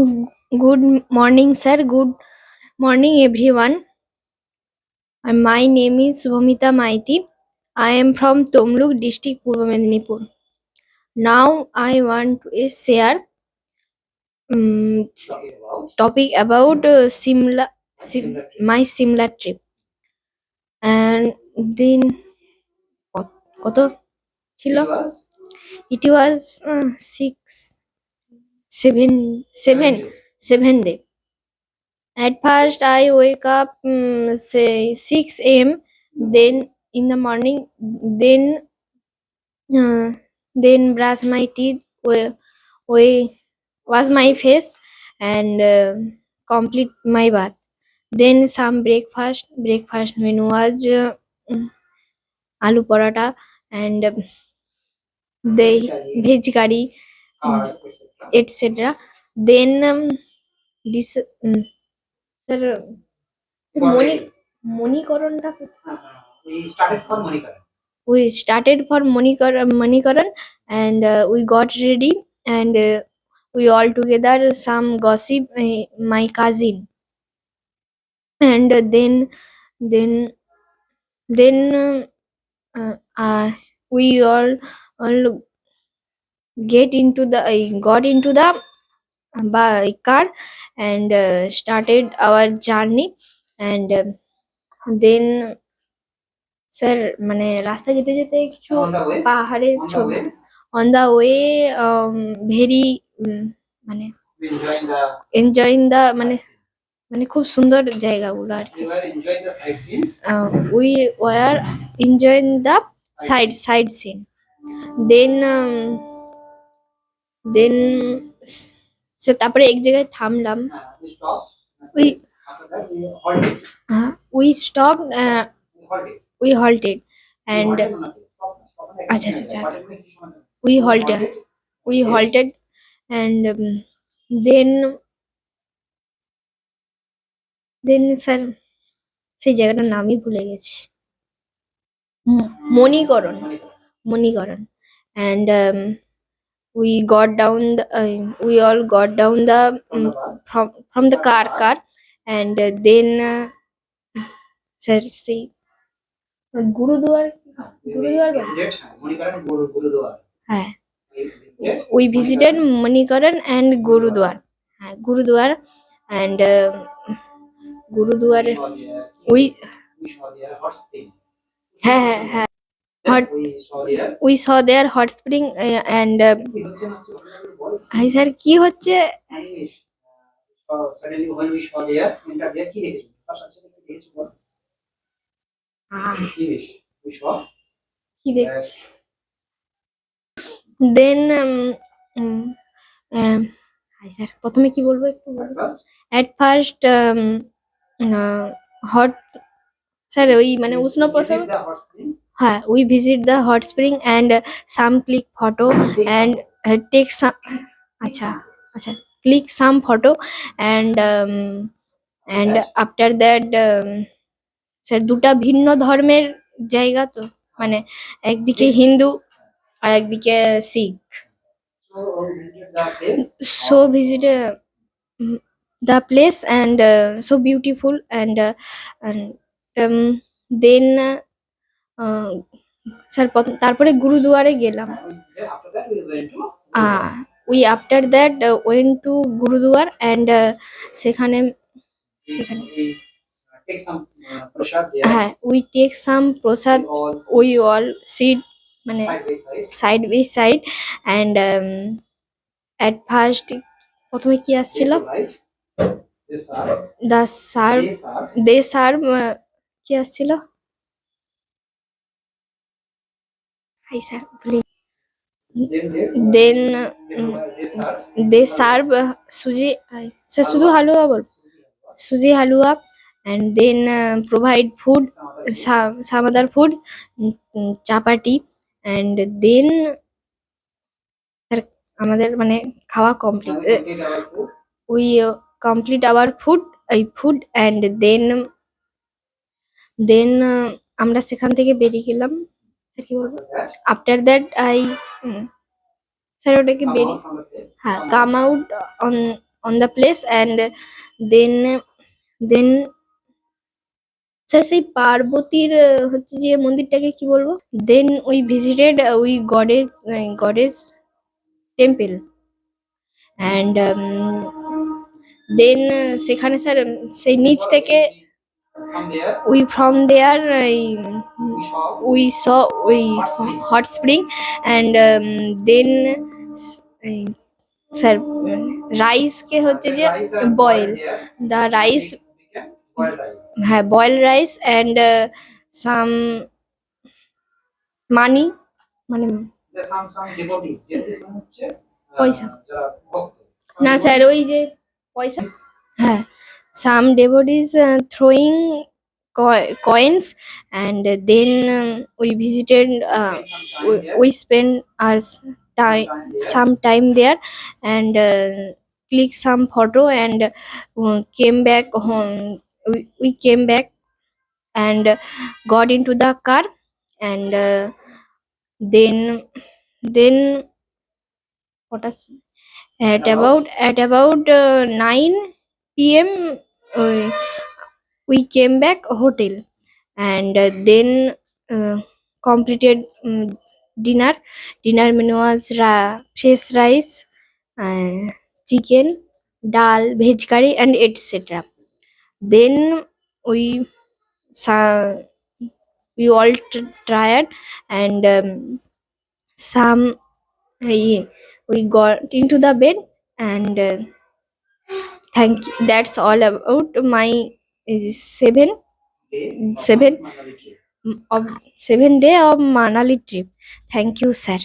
Good morning, sir. Good morning, everyone. My name is Subhamita Maiti. I am from Tomluk district, Purba Medinipur. Now I want to share um, topic about my Simla trip. And then কত ছিল? It was 7 day. At first, I wake up say 6 a.m. Then in the morning, then uh, then brush my teeth, we wash my face, and complete my bath. Then some breakfast. Breakfast menu was aloo paratha and the veg curry, etc. Then this sir, মনি মণিকরণটা we started for Manikaran, and we got ready, and we all together some gossip, my cousin, and then then we all got into the by car, and started our journey, and then sir মানে রাস্তায় যেতে যেতে কিছু পাহাড়ের ছবি on the way, very মানে enjoying the মানে মানে খুব সুন্দর জায়গাগুলো আর কি। We were enjoying the side scene. Then then সে তারপরে এক জায়গায় থামলাম। We we stop we halted and আচ্ছা আচ্ছা আচ্ছা we halted and then sir সেই জায়গাটার নামই ভুলে গেছি। Manikaran Manikaran and we got down we all got down the from the car and then sir see gurdwara হ্যাঁ we visited Manikaran and Gurudwar and Gurudwar we হ্যাঁ hot we saw their hot spring and hi sir কি হচ্ছে কি দেখছি দেন hi sir প্রথমে কি বলবো একটু এট ফার্স্ট হট স্যার ওই মানে উষ্ণ প্রসব হ্যাঁ we visit the hot spring and some click photo and take some আচ্ছা আচ্ছা click some photo and after that sir দুটা ভিন্ন ধর্মের জায়গা তো মানে একদিকে হিন্দু আর একদিকে শিখ so visit the place and so beautiful and then sir তারপরে গুরুদুয়ারে গেলাম we after that went to gurdwara and সেখানে সেখানে হ্যাঁ we take some prasad we all sit মানে side by side and at first প্রথমে কি আসছিল দা সার্ভ দে সার্ভ কি আসছিল হাই স্যার দেন দে সার্ভ সুজি স্যার শুধু হালুয়া বল সুজি হালুয়া and then provide food some other food chapati and then আমাদের মানে খাওয়া complete we complete our food and then আমরা সেখান থেকে বেরিয়ে গেলাম স্যার কি বলবো আফটার দ্যাট স্যার ওটাকে বেরিয়ে হ্যাঁ come out on on the place, and then then sir সেই পার্বতীর হচ্ছে যে মন্দিরটাকে কি বলবো, then we visited we goddess temple, and then সেখানে স্যার সেই নিচ থেকে we from there we saw we hot spring, and then sir রাইসকে হচ্ছে যে বয়েল দ্য রাইস, হ্যাঁ boil rice and some money, মানে পয়সা না স্যার ওই যে পয়সা, হ্যাঁ সাম devotees throwing coins, and then we visited, we spent our time some time there, and click some photo, and came back home. We came back and got into the car, and then what is at about 9 p.m. uh, we came back hotel, and then completed dinner menu was fish rice, uh, chicken, dal, veg curry, and etc. Then we sa- we all tried, and some we got into the bed, and thank you. That's all about my seven seven of 7 day of Manali trip. Thank you, sir.